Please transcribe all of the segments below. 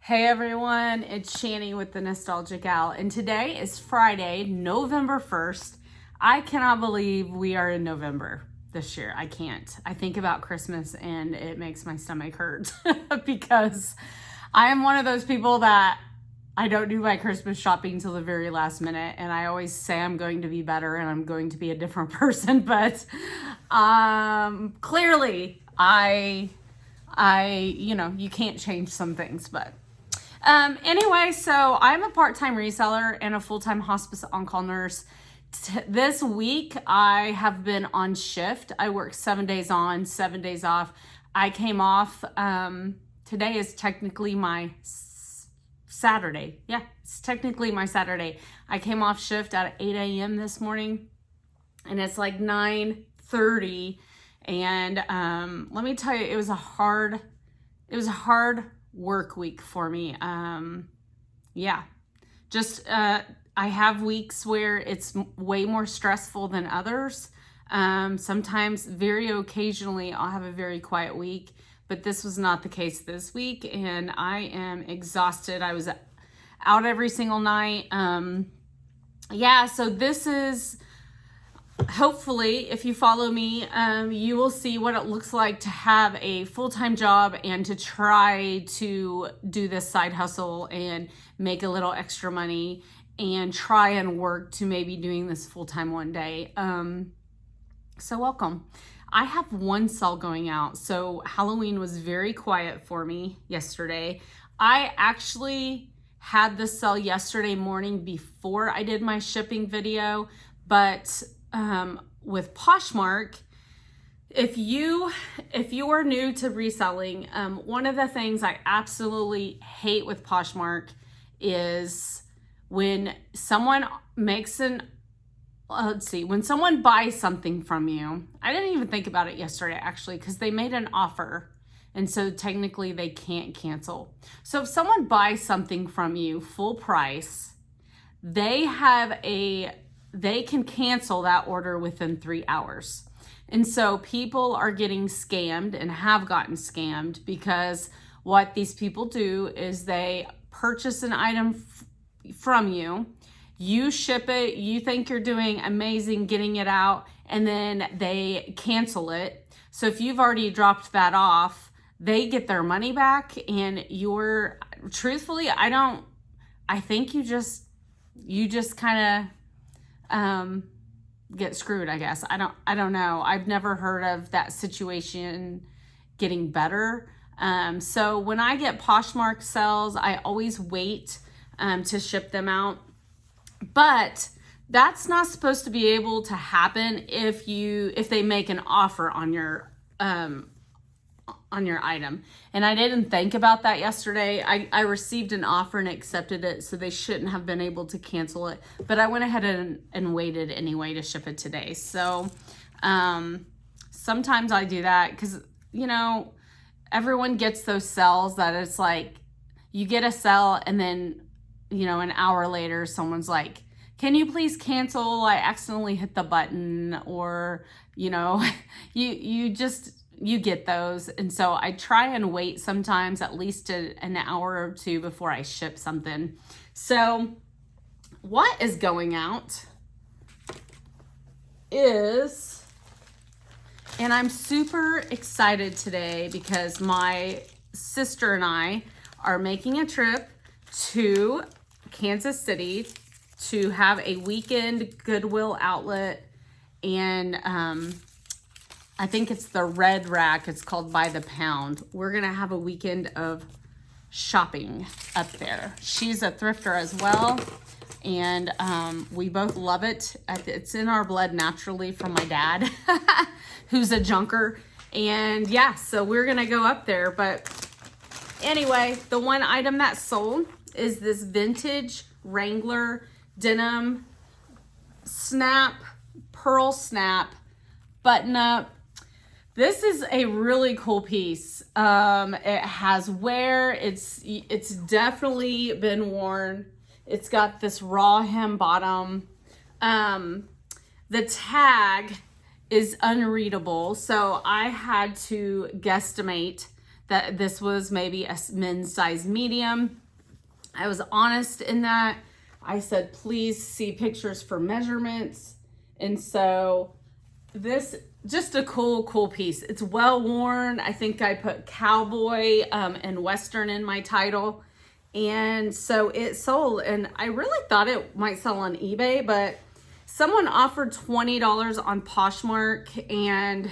Hey everyone, it's Shani with the Nostalgic Owl, and today is Friday, November 1st. I cannot believe we are in November this year. I can't. I think about Christmas and it makes my stomach hurt because I am one of those people that I don't do my Christmas shopping till the very last minute, and I always say I'm going to be better and I'm going to be a different person, but clearly you can't change some things, but anyway, so I'm a part-time reseller and a full-time hospice on-call nurse. This week, I have been on shift. I work 7 days on, 7 days off. I came off, today is technically my Saturday. Yeah, it's technically my Saturday. I came off shift at 8 a.m. this morning, and it's like 9:30. And let me tell you, it was a hard work week for me. I have weeks where it's way more stressful than others. Sometimes, very occasionally, I'll have a very quiet week, but this was not the case this week, and I am exhausted. I was out every single night. So this is, hopefully, if you follow me, you will see what it looks like to have a full-time job and to try to do this side hustle and make a little extra money and try and work to maybe doing this full-time one day. So welcome. I have one sale going out. So Halloween was very quiet for me yesterday. I actually had this sale yesterday morning before I did my shipping video, but with Poshmark, if you are new to reselling, one of the things I absolutely hate with Poshmark is when someone when someone buys something from you. I didn't even think about it yesterday, actually, because they made an offer, and so technically they can't cancel. So if someone buys something from you full price, they can cancel that order within 3 hours. And so people are getting scammed and have gotten scammed because what these people do is they purchase an item from you, you ship it, you think you're doing amazing getting it out, and then they cancel it. So if you've already dropped that off, they get their money back, and truthfully, I think you just kind of get screwed, I guess. I don't know. I've never heard of that situation getting better. So when I get Poshmark sales, I always wait to ship them out. But that's not supposed to be able to happen if they make an offer on your item. And I didn't think about that yesterday. I received an offer and accepted it, so they shouldn't have been able to cancel it. But I went ahead and waited anyway to ship it today. So sometimes I do that because, everyone gets those sales that it's like you get a sell and then, an hour later someone's like, can you please cancel? I accidentally hit the button, or, you get those. And so I try and wait sometimes at least an hour or two before I ship something. So what is going out is, and I'm super excited today because my sister and I are making a trip to Kansas City to have a weekend Goodwill outlet, and I think it's the Red Rack. It's called By the Pound. We're gonna have a weekend of shopping up there. She's a thrifter as well, and we both love it. It's in our blood naturally from my dad, who's a junker. And yeah, so we're gonna go up there. But anyway, the one item that sold is this vintage Wrangler denim pearl snap button up. This is a really cool piece. It has wear. It's definitely been worn. It's got this raw hem bottom. The tag is unreadable, so I had to guesstimate that this was maybe a men's size medium. I was honest in that. I said, please see pictures for measurements. And so this, just a cool piece. It's well worn. I think I put cowboy and Western in my title. And so it sold, and I really thought it might sell on eBay, but someone offered $20 on Poshmark, and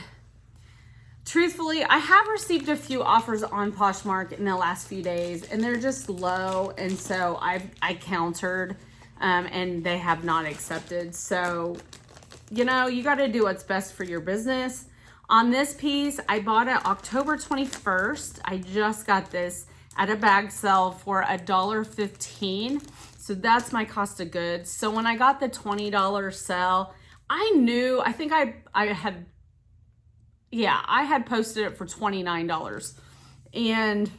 truthfully, I have received a few offers on Poshmark in the last few days, and they're just low, and so I countered, and they have not accepted. So, you know, you got to do what's best for your business. On this piece, I bought it October 21st. I just got this at a bag sale for $1.15. So that's my cost of goods. So when I got the $20 sale, I knew, I think I had posted it for $29. And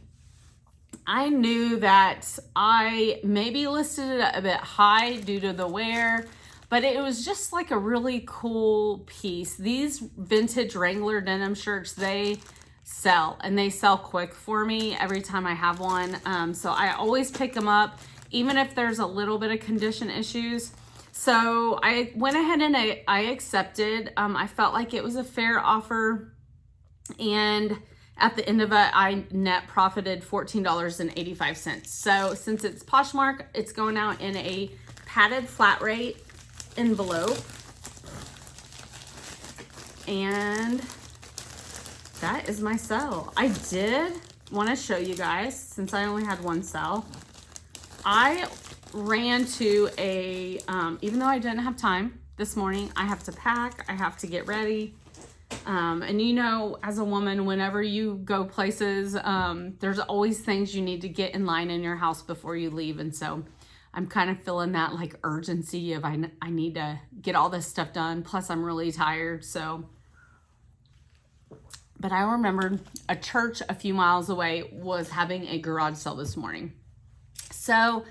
I knew that I maybe listed it a bit high due to the wear, but it was just like a really cool piece. These vintage Wrangler denim shirts, they sell, and they sell quick for me every time I have one. So I always pick them up, even if there's a little bit of condition issues. So I went ahead and I accepted. I felt like it was a fair offer, and at the end of it, I net profited $14.85. So since it's Poshmark, it's going out in a padded flat rate envelope, and that is my sell. I did want to show you guys, since I only had one sell, I ran to a, even though I didn't have time this morning, I have to pack, I have to get ready. And you know, as a woman, whenever you go places, there's always things you need to get in line in your house before you leave. And so I'm kind of feeling that like urgency of I need to get all this stuff done. Plus I'm really tired. But I remembered a church a few miles away was having a garage sale this morning. So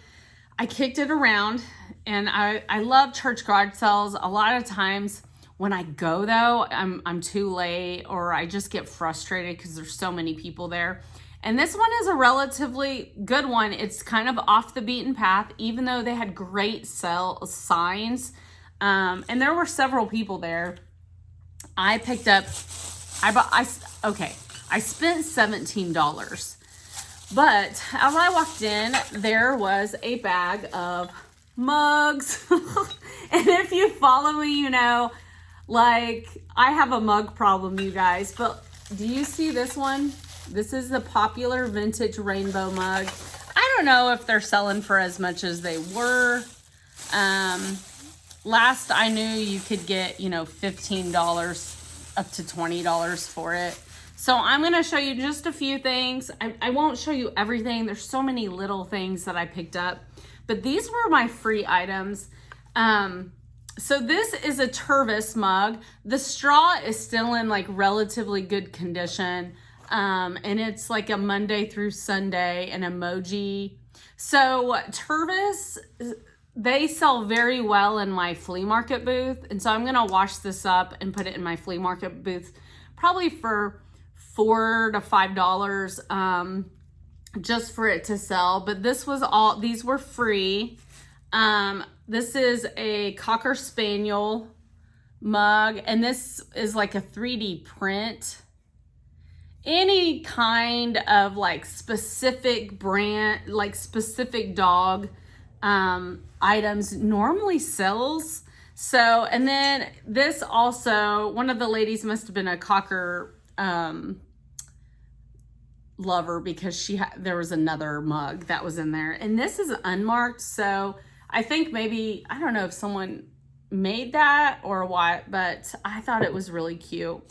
I kicked it around, and I love church garage sales. A lot of times when I go though, I'm too late, or I just get frustrated because there's so many people there. And this one is a relatively good one. It's kind of off the beaten path, even though they had great sale signs. And there were several people there. I picked up, I spent $17. But as I walked in, there was a bag of mugs. And if you follow me, you know, like, I have a mug problem, you guys. But do you see this one? This is the popular vintage rainbow mug. I don't know if they're selling for as much as they were. Last I knew, you could get, you know, $15 up to $20 for it. So I'm going to show you just a few things. I won't show you everything. There's so many little things that I picked up, but these were my free items. So this is a Tervis mug. The straw is still in like relatively good condition. And it's like a Monday through Sunday, an emoji. So Tervis, they sell very well in my flea market booth. And so I'm going to wash this up and put it in my flea market booth, probably for $4 to $5, just for it to sell. But this was all, these were free. This is a Cocker Spaniel mug, and this is like a 3D print. Any kind of like specific brand, like specific dog items normally sells. So, and then this also, one of the ladies must have been a Cocker lover, because there was another mug that was in there, and this is unmarked. So I think maybe, I don't know if someone made that or what, but I thought it was really cute.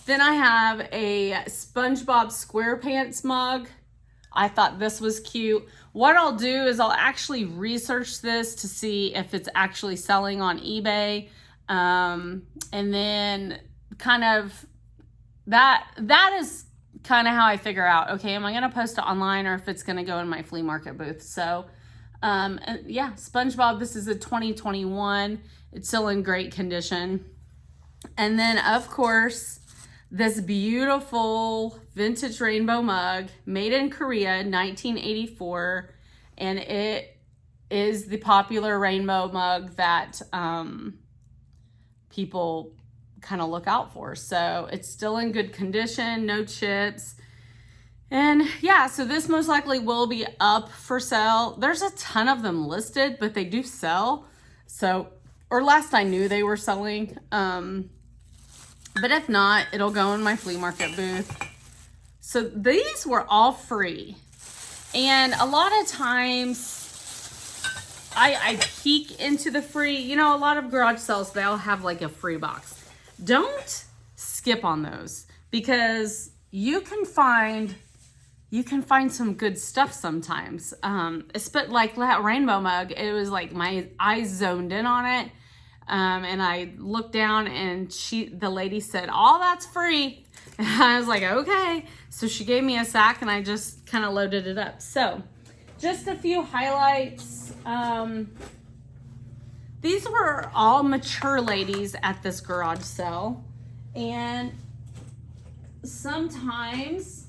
Then I have a SpongeBob SquarePants mug. I thought this was cute. What I'll do is I'll actually research this to see if it's actually selling on eBay. And then kind of that is kind of how I figure out, okay, am I going to post it online, or if it's going to go in my flea market booth. So yeah, SpongeBob, this is a 2021. It's still in great condition. And then of course, this beautiful vintage rainbow mug made in Korea, 1984. And it is the popular rainbow mug that people kind of look out for. So it's still in good condition, no chips. And yeah, so this most likely will be up for sale. There's a ton of them listed, but they do sell. So, or last I knew they were selling. But if not, it'll go in my flea market booth. So these were all free. And a lot of times I peek into the free, you know, a lot of garage sales, they'll have like a free box. Don't skip on those, because you can find some good stuff sometimes. But like that rainbow mug, it was like my eyes zoned in on it. And I looked down and the lady said, "All that's free." And I was like, okay. So she gave me a sack and I just kind of loaded it up. So just a few highlights. These were all mature ladies at this garage sale. And sometimes,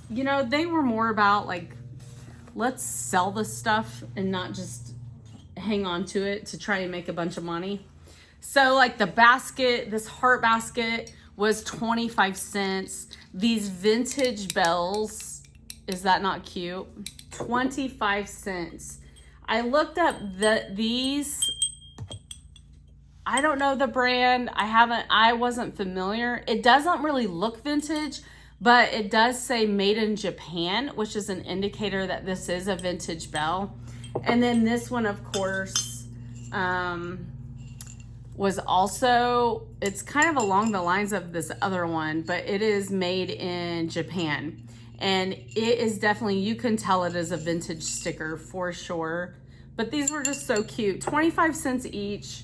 you know, they were more about like, let's sell this stuff and not just hang on to it to try and make a bunch of money. So like the basket, this heart basket was 25 cents. These vintage bells, is that not cute? 25 cents. I looked up these, I don't know the brand. I wasn't familiar. It doesn't really look vintage, but it does say made in Japan, which is an indicator that this is a vintage bell. And then this one, of course, was also, it's kind of along the lines of this other one, but it is made in Japan. And it is definitely, you can tell it is a vintage sticker for sure. But these were just so cute. 25 cents each.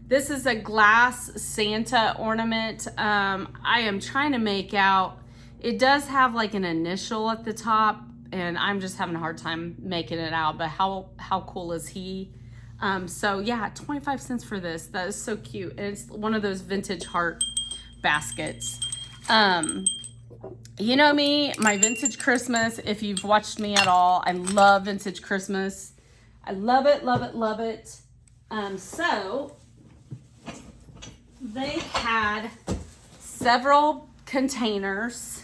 This is a glass Santa ornament. I am trying to make out, it does have like an initial at the top, and I'm just having a hard time making it out, but how cool is he? So yeah, 25 cents for this. That is so cute. And it's one of those vintage heart baskets. You know me, my vintage Christmas, if you've watched me at all, I love vintage Christmas. I love it, love it, love it. So they had several containers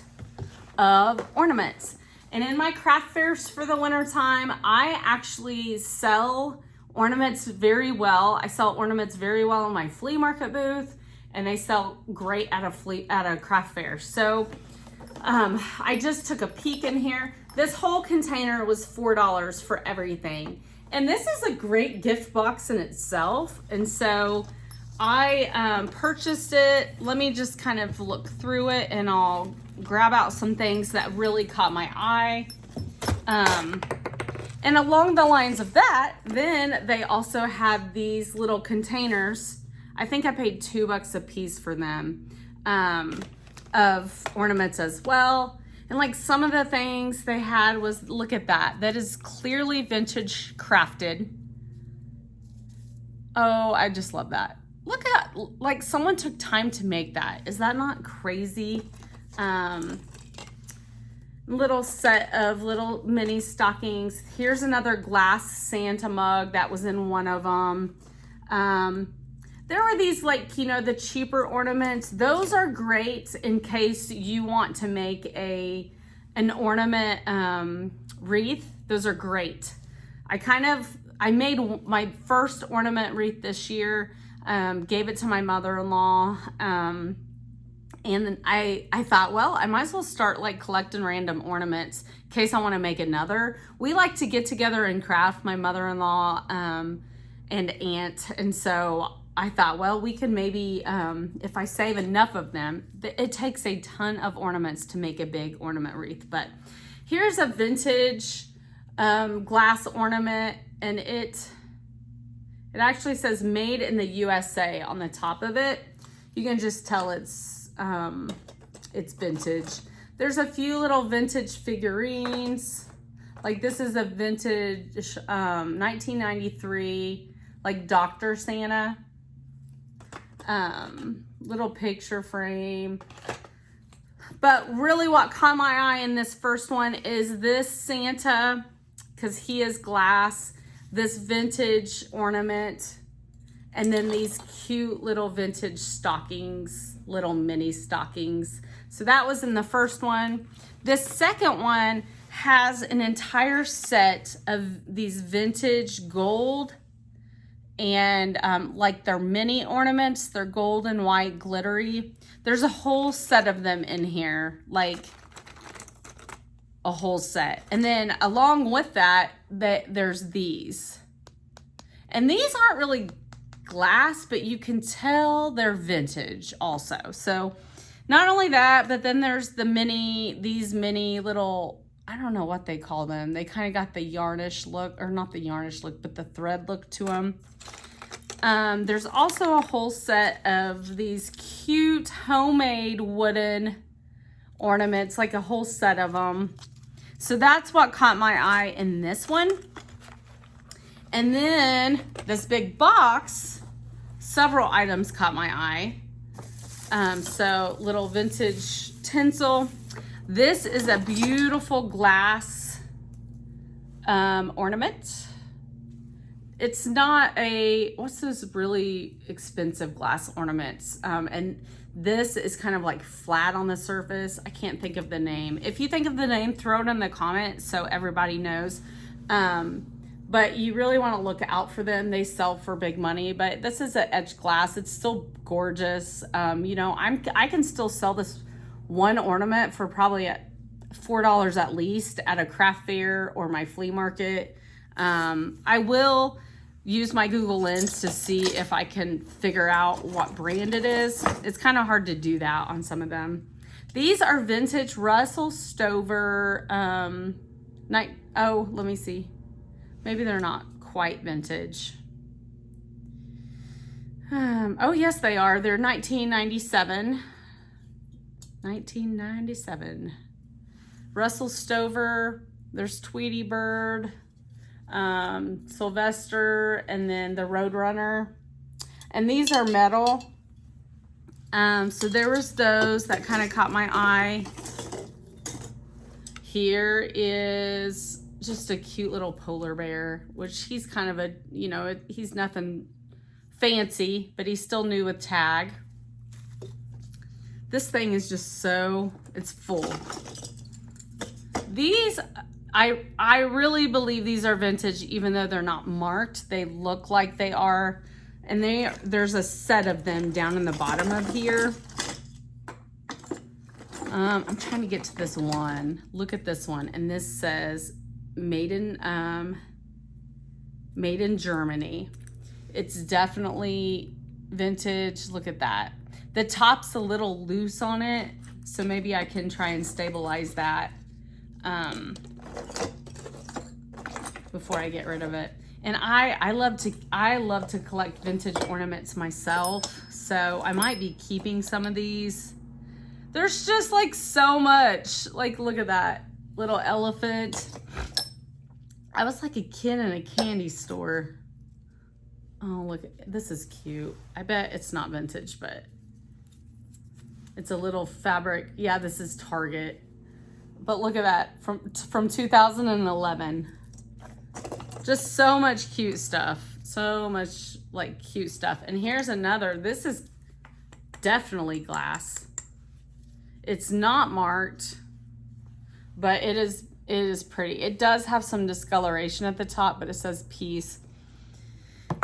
of ornaments. And in my craft fairs for the winter time, I actually sell ornaments very well. I sell ornaments very well in my flea market booth, and they sell great at a craft fair. So I just took a peek in here. This whole container was $4 for everything. And this is a great gift box in itself. And so I purchased it. Let me just kind of look through it and I'll grab out some things that really caught my eye. And along the lines of that, then they also had these little containers. I think I paid $2 a piece for them, of ornaments as well. And like some of the things they had was, look at that. That is clearly vintage crafted. Oh, I just love that. Look at, like someone took time to make that. Is that not crazy? Little set of little mini stockings. Here's another glass Santa mug that was in one of them. There were these, like, you know, the cheaper ornaments. Those are great in case you want to make an ornament wreath. Those are great. I made my first ornament wreath this year, gave it to my mother-in-law, and then I thought, well, I might as well start like collecting random ornaments in case I want to make another. We like to get together and craft, my mother-in-law and aunt, and so I thought, well, we could maybe, if I save enough of them, it takes a ton of ornaments to make a big ornament wreath. But here's a vintage glass ornament, and it actually says made in the USA on the top of it. You can just tell it's vintage. There's a few little vintage figurines. Like this is a vintage 1993, like Dr. Santa. little picture frame. But really what caught my eye in this first one is this Santa, because he is glass, this vintage ornament, and then these cute little vintage stockings, little mini stockings. So that was in the first one. This second one has an entire set of these vintage gold and like they're mini ornaments. They're gold and white glittery. There's a whole set of them in here, like a whole set. And then along with that, there's these. And these aren't really glass, but you can tell they're vintage also. So not only that, but then there's these mini little, I don't know what they call them. They kind of got the yarnish look, or not the yarnish look, but the thread look to them. There's also a whole set of these cute homemade wooden ornaments, like a whole set of them. So that's what caught my eye in this one. And then this big box, several items caught my eye. So little vintage tinsel. This is a beautiful glass ornament. It's not what's those really expensive glass ornaments? And this is kind of like flat on the surface. I can't think of the name. If you think of the name, throw it in the comments so everybody knows. But you really want to look out for them. They sell for big money, but this is an etched glass. It's still gorgeous. You know, I can still sell this one ornament for probably at $4 at least at a craft fair or my flea market. I will use my Google Lens to see if I can figure out what brand it is. It's kind of hard to do that on some of them. These are vintage Russell Stover. Let me see. Maybe they're not quite vintage. Oh, yes, they are. They're 1997. 1997. Russell Stover. There's Tweety Bird, Sylvester, and then the Roadrunner. And these are metal. So there was those that kind of caught my eye. Here is just a cute little polar bear, which he's kind of a, you know, he's nothing fancy, but he's still new with tag. This thing is just so, it's full. These, I really believe these are vintage, even though they're not marked. They look like they are. And there's a set of them down in the bottom of here. I'm trying to get to this one. Look at this one. And this says made in Germany. It's definitely vintage. Look at that. The top's a little loose on it, so maybe I can try and stabilize that before I get rid of it. And I love to collect vintage ornaments myself, so I might be keeping some of these. There's just like so much. Like, look at that little elephant. I was like a kid in a candy store. Oh, look, this is cute. I bet it's not vintage, but it's a little fabric. Yeah, this is Target. But look at that, from 2011. Just so much cute stuff. So much like cute stuff. And here's another. This is definitely glass. It's not marked, but it is pretty. It does have some discoloration at the top, but it says peace.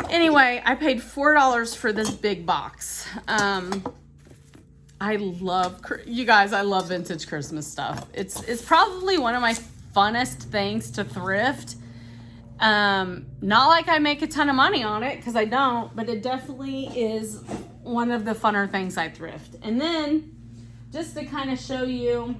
Anyway, I paid $4 for this big box. I love, you guys, I love vintage Christmas stuff. It's probably one of my funnest things to thrift. Not like I make a ton of money on it, because I don't, but it definitely is one of the funner things I thrift. And then, just to kind of show you,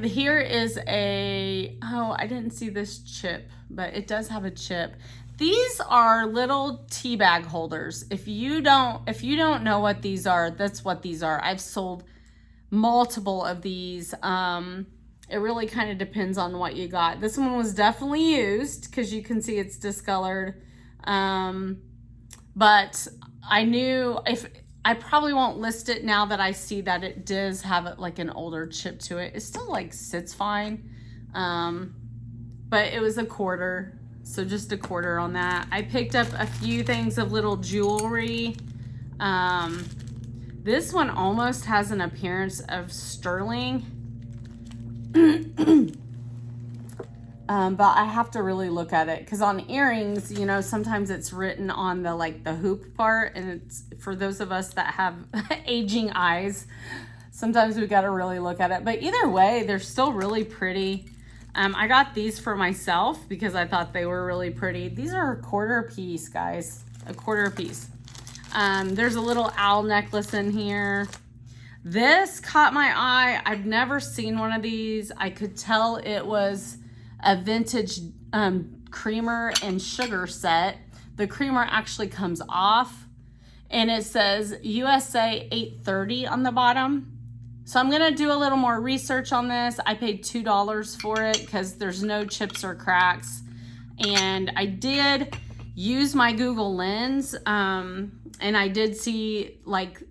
here is I didn't see this chip, but it does have a chip. These are little tea bag holders. If you don't know what these are, that's what these are. I've sold multiple of these. It really kind of depends on what you got. This one was definitely used, because you can see it's discolored. but I knew if I probably won't list it now that I see that it does have like an older chip to it. It still like sits fine, but it was a quarter, so just a quarter on that. I picked up a few things of little jewelry. This one almost has an appearance of sterling. But I have to really look at it because on earrings, you know, sometimes it's written on the like the hoop part, and it's for those of us that have aging eyes, sometimes we got to really look at it. But either way, they're still really pretty. I got these for myself because I thought they were really pretty. These are a quarter piece, guys, a quarter piece. There's a little owl necklace in here. This caught my eye. I've never seen one of these. I could tell it was a vintage creamer and sugar set. The creamer actually comes off, and it says USA 830 on the bottom. So I'm gonna do a little more research on this. I paid $2 for it because there's no chips or cracks. And I did use my Google Lens, and I did see like,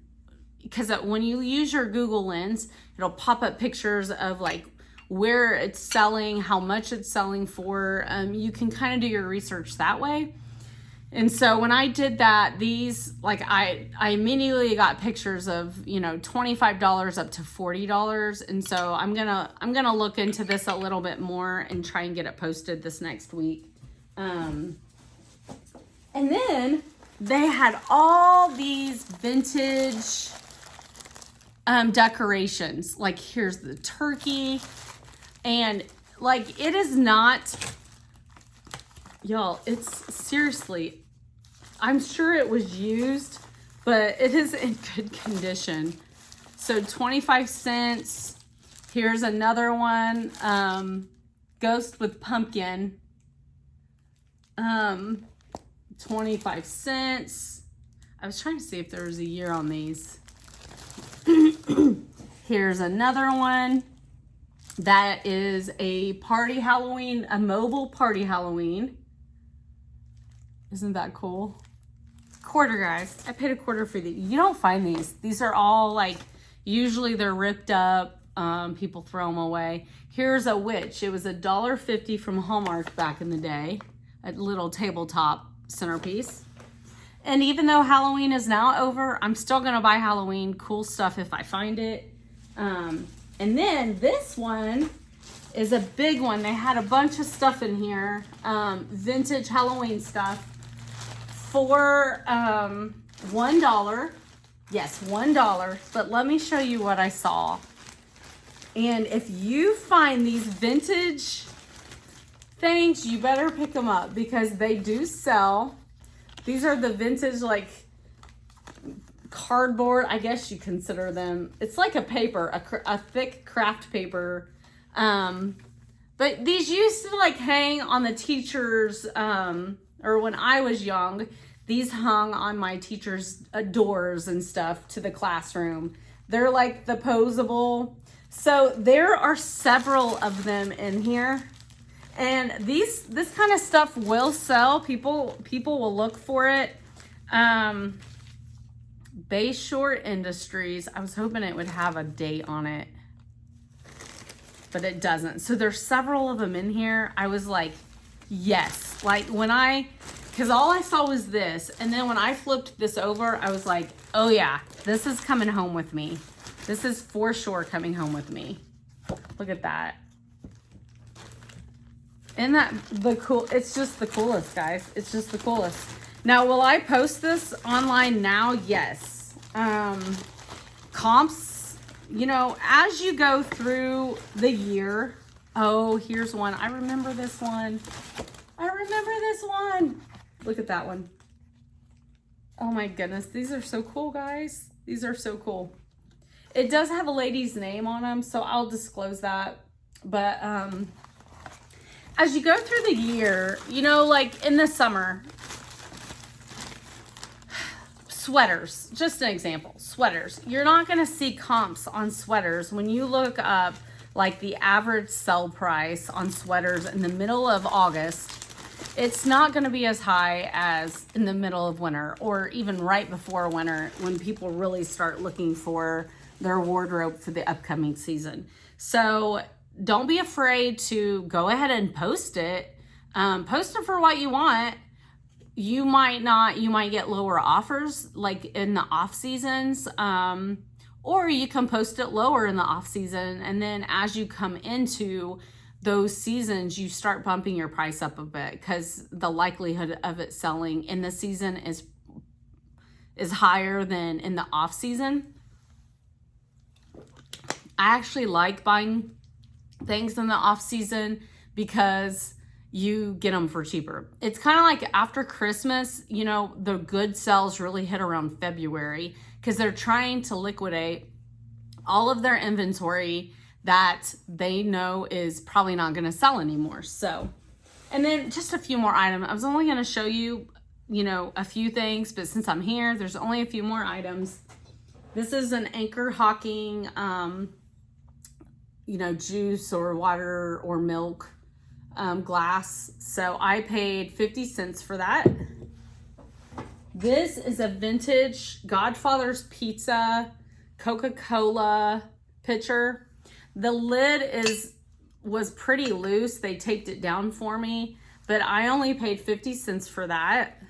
because when you use your Google Lens, it'll pop up pictures of like where it's selling, how much it's selling for. You can kind of do your research that way. And so when I did that, these, like I immediately got pictures of, you know, $25 up to $40. And so I'm gonna look into this a little bit more and try and get it posted this next week. And then they had all these vintage decorations. Like here's the turkey. And like, it is not, y'all, it's seriously, I'm sure it was used, but it is in good condition. So 25 cents. Here's another one, ghost with pumpkin, 25 cents. I was trying to see if there was a year on these. Here's another one. That is a party Halloween, a mobile party Halloween. Isn't that cool? Quarter, guys. I paid a quarter for these. You don't find these. These are all like, usually they're ripped up. People throw them away. Here's a witch. It was $1.50 from Hallmark back in the day. A little tabletop centerpiece. And even though Halloween is now over, I'm still gonna buy Halloween cool stuff if I find it. And then this one is a big one. They had a bunch of stuff in here, vintage Halloween stuff for $1. Yes, $1. But let me show you what I saw. And if you find these vintage things, you better pick them up because they do sell. These are the vintage, like, cardboard, I guess you consider them. It's like a paper, a thick craft paper. But these used to like hang on the teachers, or when I was young, these hung on my teachers' doors and stuff to the classroom. They're like the posable. So there are several of them in here. And this kind of stuff will sell. People will look for it. Bayshore Industries. I was hoping it would have a date on it, but it doesn't. So there's several of them in here. I was like, yes. Like because all I saw was this. And then when I flipped this over, I was like, oh yeah, this is coming home with me. This is for sure coming home with me. Look at that. Isn't that the cool? It's just the coolest, guys. It's just the coolest. Now, will I post this online now? Yes. Comps, you know, as you go through the year. Oh, here's one. I remember this one. Look at that one. Oh my goodness. These are so cool, guys. These are so cool. It does have a lady's name on them, so I'll disclose that. But as you go through the year, you know, like in the summer, sweaters, just an example, sweaters. You're not going to see comps on sweaters. When you look up like the average sell price on sweaters in the middle of August, it's not going to be as high as in the middle of winter or even right before winter when people really start looking for their wardrobe for the upcoming season. So don't be afraid to go ahead and post it. Post it for what you want. You might get lower offers like in the off seasons. Or you can post it lower in the off season. And then as you come into those seasons, you start bumping your price up a bit because the likelihood of it selling in the season is higher than in the off season. I actually like buying things in the off season because you get them for cheaper. It's kind of like after Christmas, you know, the good sales really hit around February because they're trying to liquidate all of their inventory that they know is probably not going to sell anymore. So, and then just a few more items. I was only going to show you, you know, a few things, but since I'm here, there's only a few more items. This is an Anchor Hawking, you know, juice or water or milk glass. So I paid 50 cents for that. This is a vintage Godfather's Pizza Coca-Cola pitcher. The lid was pretty loose. They taped it down for me, but I only paid 50 cents for that.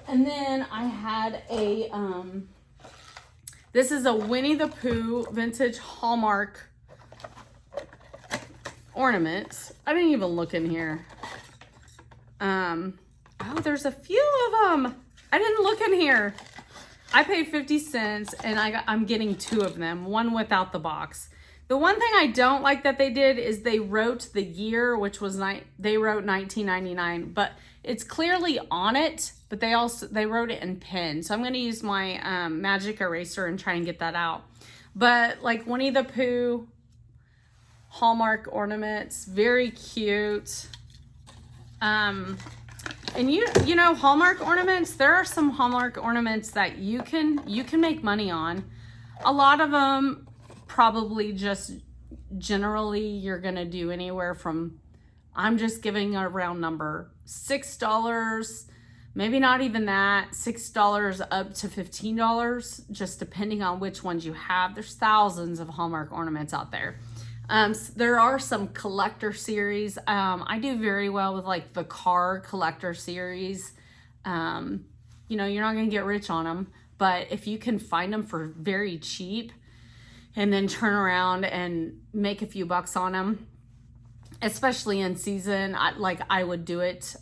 And then I had a, this is a Winnie the Pooh vintage Hallmark ornament. I didn't even look in here. Oh, there's a few of them. I didn't look in here. I paid 50 cents and I'm getting 2 of them, one without the box. The one thing I don't like that they did is they wrote the year, which was they wrote 1999, but it's clearly on it, but they wrote it in pen. So I'm going to use my magic eraser and try and get that out. But like Winnie the Pooh Hallmark ornaments, very cute. And you know, Hallmark ornaments, there are some Hallmark ornaments that you can make money on. A lot of them probably just generally you're going to do anywhere from, I'm just giving a round number, $6, maybe not even that, $6 up to $15, just depending on which ones you have. There's thousands of Hallmark ornaments out there. There are some collector series. I do very well with like the car collector series. You know, you're not going to get rich on them, but if you can find them for very cheap and then turn around and make a few bucks on them, especially in season, I would do it.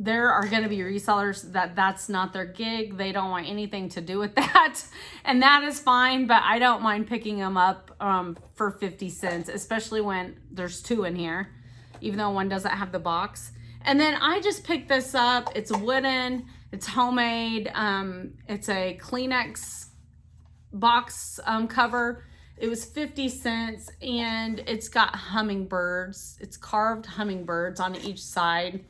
There are going to be resellers that's not their gig. They don't want anything to do with that. And that is fine, but I don't mind picking them up for 50 cents, especially when there's 2 in here, even though one doesn't have the box. And then I just picked this up. It's wooden, it's homemade. It's a Kleenex box cover. It was 50 cents and it's got hummingbirds. It's carved hummingbirds on each side.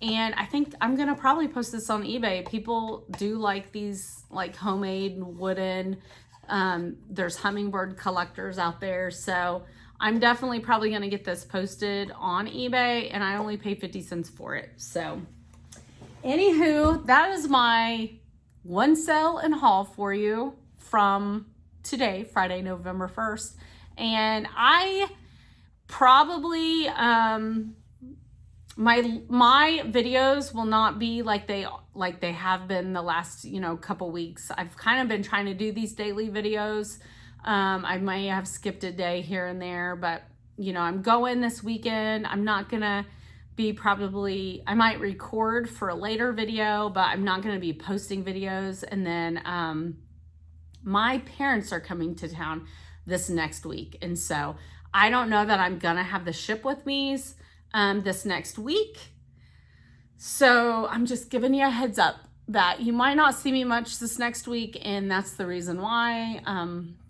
And I think I'm going to probably post this on eBay. People do like these like homemade wooden, there's hummingbird collectors out there. So I'm definitely probably going to get this posted on eBay and I only pay 50 cents for it. So anywho, that is my one sale and haul for you from today, Friday, November 1st. And I probably, my videos will not be like they have been the last, you know, couple weeks. I've kind of been trying to do these daily videos. I may have skipped a day here and there, but you know, I'm going this weekend. I'm not gonna be I might record for a later video, but I'm not gonna be posting videos. And then my parents are coming to town this next week. And so I don't know that I'm gonna have the ship with me's this next week. So I'm just giving you a heads up that you might not see me much this next week, and that's the reason why.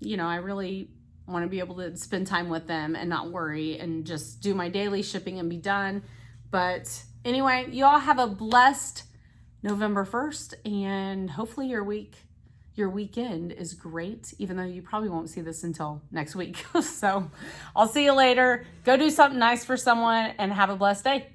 You know, I really want to be able to spend time with them and not worry and just do my daily shipping and be done. But anyway, you all have a blessed November 1st, and hopefully your week your weekend is great, even though you probably won't see this until next week. So I'll see you later. Go do something nice for someone and have a blessed day.